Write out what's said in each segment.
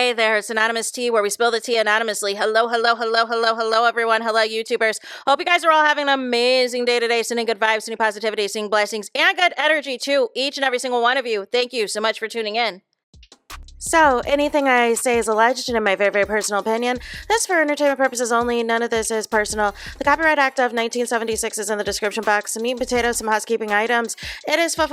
Hey there, it's Anonymous Tea, where we spill the tea anonymously. Hello, everyone. Hello, YouTubers. Hope you guys are all having an amazing day today, sending good vibes, sending positivity, sending blessings, and good energy to each and every single one of you. Thank you so much for tuning in. So, anything I say is alleged and in my very, very personal opinion. This is for entertainment purposes only. None of this is personal. The Copyright Act of 1976 is in the description box. Some meat and potatoes, some housekeeping items. It is free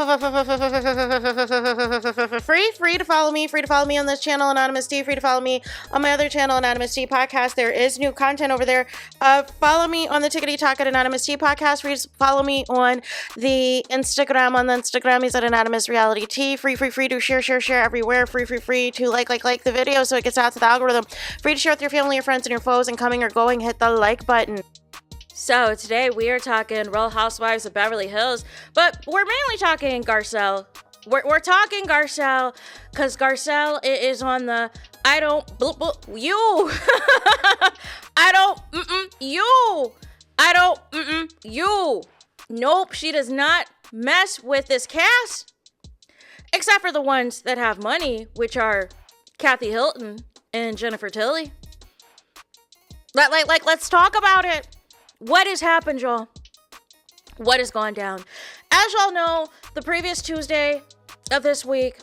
to follow me. Free to follow me on this channel, Anonymous Tea. Free to follow me on my other channel, Anonymous Tea Podcast. There is new content over there. Follow me on the Tickety Talk at Anonymous Tea Podcast. Free to follow me on the Instagram. On the Instagram, he's at Anonymous Reality Tea. Free to share everywhere. Free to like the video so it gets out to the algorithm. Free to share with your family, your friends, and your foes, and coming or going, hit the like button. So today we are talking Real Housewives of Beverly Hills, but we're mainly talking Garcelle. We're talking Garcelle because Garcelle is on the you. Nope, she does not mess with this cast. Except for the ones that have money, which are Kathy Hilton and Jennifer Tilly. Let's talk about it. What has happened, y'all? What has gone down? As y'all know, the previous Tuesday of this week,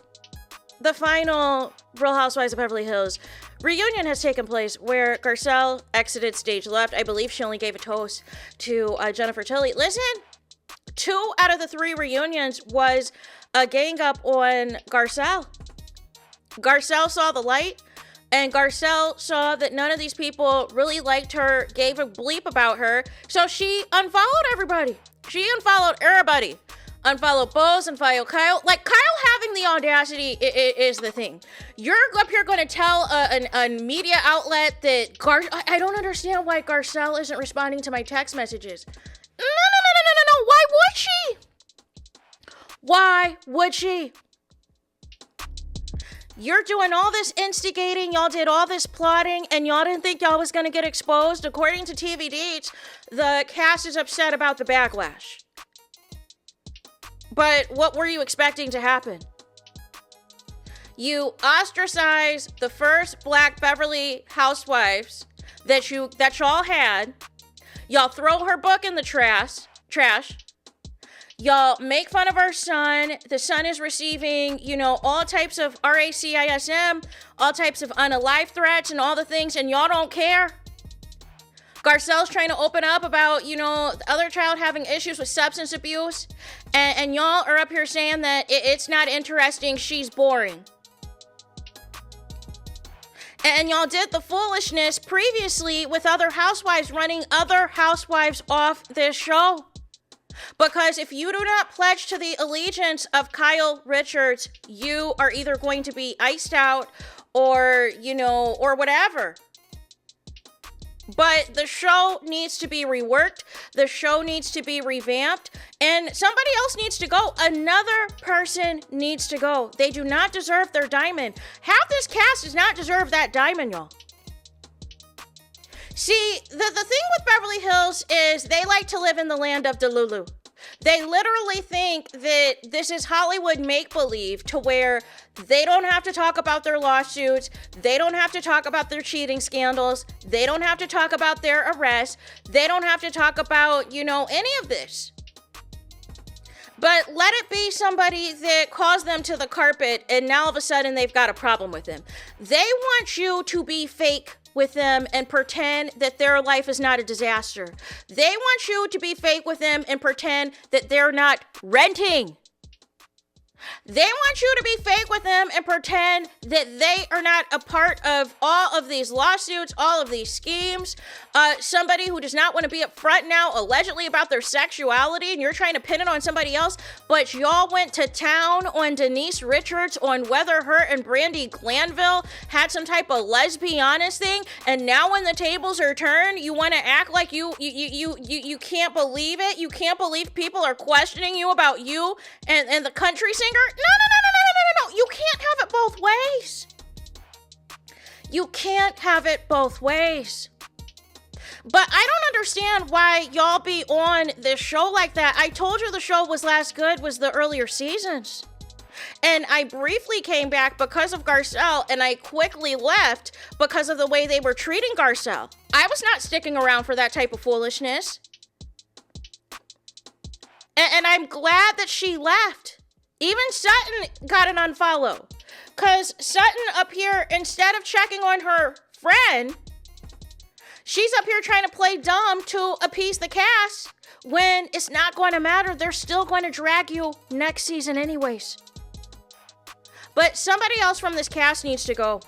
the final Real Housewives of Beverly Hills reunion has taken place where Garcelle exited stage left. I believe she only gave a toast to Jennifer Tilly. Listen, 2 out of the 3 reunions was a gang up on Garcelle. Garcelle saw the light, and Garcelle saw that none of these people really liked her, gave a bleep about her, so she unfollowed everybody. She unfollowed everybody. Unfollowed Bose, unfollowed Kyle. Like, Kyle having the audacity is the thing. You're up here going to tell a media outlet that I don't understand why Garcelle isn't responding to my text messages. No. Why would she? Why would she? You're doing all this instigating, y'all did all this plotting, and y'all didn't think y'all was going to get exposed. According to TV Deets, the cast is upset about the backlash. But what were you expecting to happen? You ostracize the first Black Beverly Housewives that y'all had. Y'all throw her book in the trash. Y'all make fun of her son. The son is receiving, all types of RACISM, all types of unalive threats and all the things, and y'all don't care. Garcelle's trying to open up about, the other child having issues with substance abuse, and y'all are up here saying that it's not interesting, she's boring. And y'all did the foolishness previously with other housewives, running other housewives off this show. Because if you do not pledge to the allegiance of Kyle Richards, you are either going to be iced out or whatever. But the show needs to be reworked. The show needs to be revamped. And somebody else needs to go. Another person needs to go. They do not deserve their diamond. Half this cast does not deserve that diamond, y'all. See, the thing with Beverly Hills is they like to live in the land of Delulu. They literally think that this is Hollywood make-believe to where they don't have to talk about their lawsuits. They don't have to talk about their cheating scandals. They don't have to talk about their arrests. They don't have to talk about, any of this. But let it be somebody that calls them to the carpet and now all of a sudden they've got a problem with them. They want you to be fake with them and pretend that their life is not a disaster. They want you to be fake with them and pretend that they're not renting. They want you to be fake with them and pretend that they are not a part of all of these lawsuits, all of these schemes. Somebody who does not want to be upfront now, allegedly about their sexuality, and you're trying to pin it on somebody else. But y'all went to town on Denise Richards on whether her and Brandi Glanville had some type of lesbianist thing. And now when the tables are turned, you want to act like you can't believe it. You can't believe people are questioning you about you and the country singer. No. You can't have it both ways. You can't have it both ways. But I don't understand why y'all be on this show like that. I told you the show was last good was the earlier seasons. And I briefly came back because of Garcelle, and I quickly left because of the way they were treating Garcelle. I was not sticking around for that type of foolishness. And I'm glad that she left. Even Sutton got an unfollow. Because Sutton up here, instead of checking on her friend, she's up here trying to play dumb to appease the cast when it's not going to matter. They're still going to drag you next season anyways. But somebody else from this cast needs to go.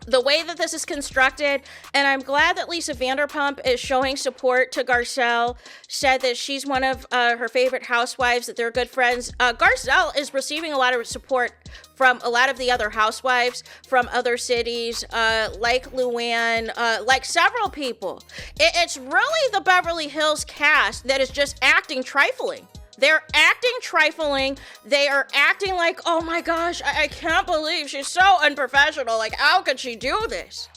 The way that this is constructed, and I'm glad that Lisa Vanderpump is showing support to Garcelle, said that she's one of her favorite housewives, that they're good friends. Garcelle is receiving a lot of support from a lot of the other housewives from other cities, like LUANN, like several people. It's really the Beverly Hills cast that is just acting trifling. They're acting trifling. They are acting like, oh my gosh, I can't believe she's so unprofessional. Like, how could she do this?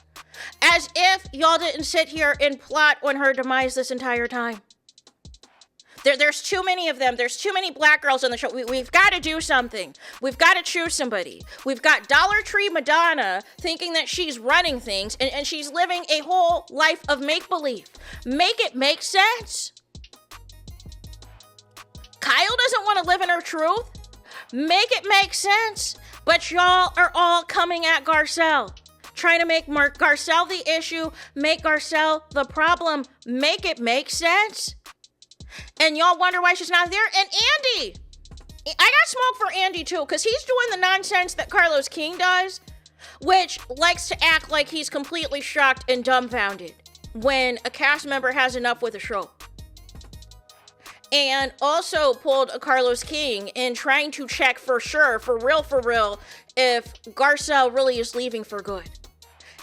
As if y'all didn't sit here and plot on her demise this entire time. There's too many of them. There's too many black girls on the show. We've got to do something. We've got to choose somebody. We've got Dollar Tree Madonna thinking that she's running things, and she's living a whole life of make-believe. Make it make sense. Kyle doesn't want to live in her truth. Make it make sense. But y'all are all coming at Garcelle, trying to make Garcelle the issue, make Garcelle the problem. Make it make sense. And y'all wonder why she's not there. And Andy, I got smoke for Andy too, because he's doing the nonsense that Carlos King does, which likes to act like he's completely shocked and dumbfounded when a cast member has enough with a show. And also pulled a Carlos King in trying to check for sure, for real, if Garcelle really is leaving for good.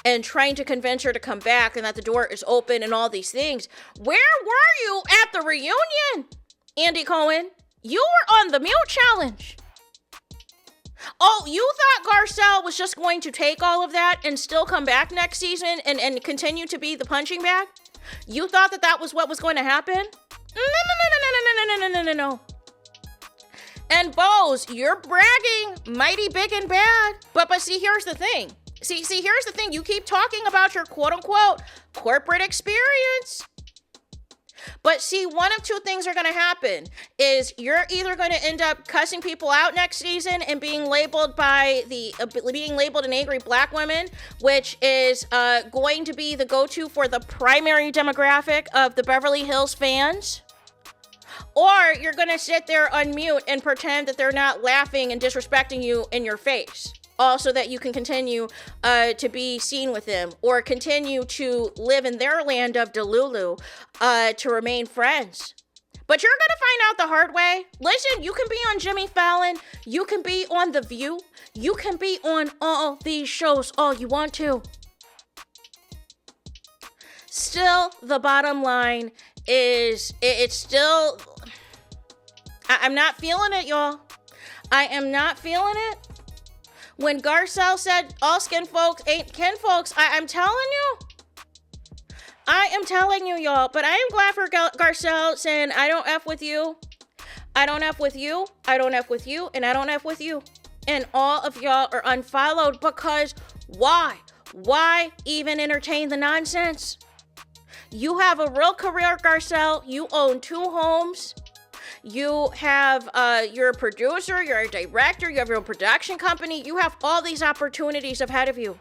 And trying to convince her to come back and that the door is open and all these things. Where were you at the reunion, Andy Cohen? You were on the mute challenge. Oh, you thought Garcelle was just going to take all of that and still come back next season and continue to be the punching bag? You thought that was what was going to happen? No. And Bose, you're bragging mighty big and bad. But see, here's the thing. Here's the thing. You keep talking about your quote-unquote corporate experience. But see, one of two things are going to happen. Is you're either going to end up cussing people out next season and being labeled an angry black woman, which is going to be the go-to for the primary demographic of the Beverly Hills fans. Or you're going to sit there on mute and pretend that they're not laughing and disrespecting you in your face. Also that you can continue to be seen with them or continue to live in their land of Delulu to remain friends. But you're going to find out the hard way. Listen, you can be on Jimmy Fallon. You can be on The View. You can be on all these shows all you want to. Still, the bottom line is it's still... I'm not feeling it, y'all. I am not feeling it. When Garcelle said all skin folks ain't kin folks, I'm telling you. I am telling you, y'all. But I am glad for Garcelle saying, I don't F with you. I don't F with you. I don't F with you. And I don't F with you. And all of y'all are unfollowed because why? Why even entertain the nonsense? You have a real career, Garcelle. You own 2 homes. You have, you're a producer, you're a director, you have your own production company. You have all these opportunities ahead of you.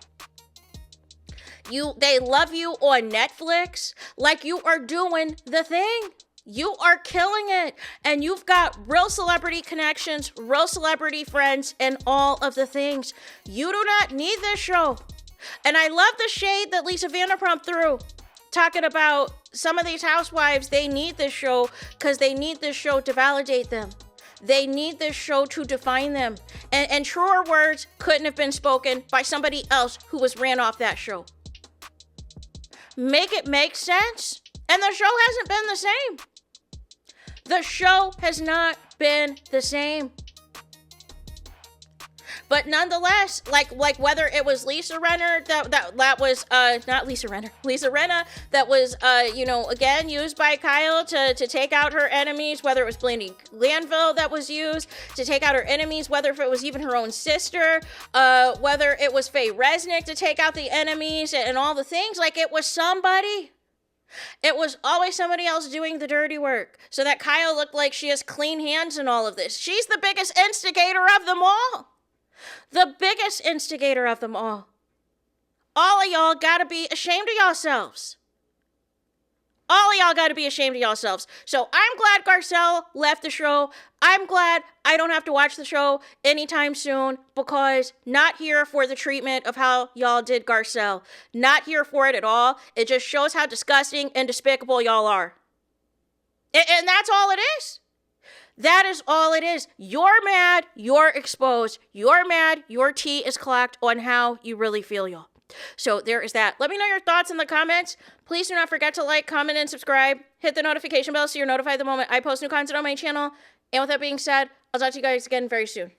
They love you on Netflix. Like you are doing the thing. You are killing it. And you've got real celebrity connections, real celebrity friends, and all of the things. You do not need this show. And I love the shade that Lisa Vanderpump threw. Talking about some of these housewives, they need this show because they need this show to validate them. They need this show to define them. And truer words couldn't have been spoken by somebody else who was ran off that show. Make it make sense. And the show hasn't been the same. The show has not been the same. But nonetheless, like whether it was Lisa Renner that was not Lisa Renner, Lisa Renna that was again used by Kyle to take out her enemies, whether it was Blandy Glanville that was used to take out her enemies, whether if it was even her own sister, whether it was Faye Resnick to take out the enemies and all the things, like it was somebody. It was always somebody else doing the dirty work so that Kyle looked like she has clean hands in all of this. She's the biggest instigator of them all. The biggest instigator of them all. All of y'all gotta be ashamed of yourselves. All of y'all gotta be ashamed of yourselves. So I'm glad Garcelle left the show. I'm glad I don't have to watch the show anytime soon because not here for the treatment of how y'all did Garcelle. Not here for it at all. It just shows how disgusting and despicable y'all are. And that's all it is. That is all it is. You're mad, you're exposed. You're mad, your tea is clocked on how you really feel, y'all. So there is that. Let me know your thoughts in the comments. Please do not forget to like, comment, and subscribe. Hit the notification bell so you're notified the moment I post new content on my channel. And with that being said, I'll talk to you guys again very soon.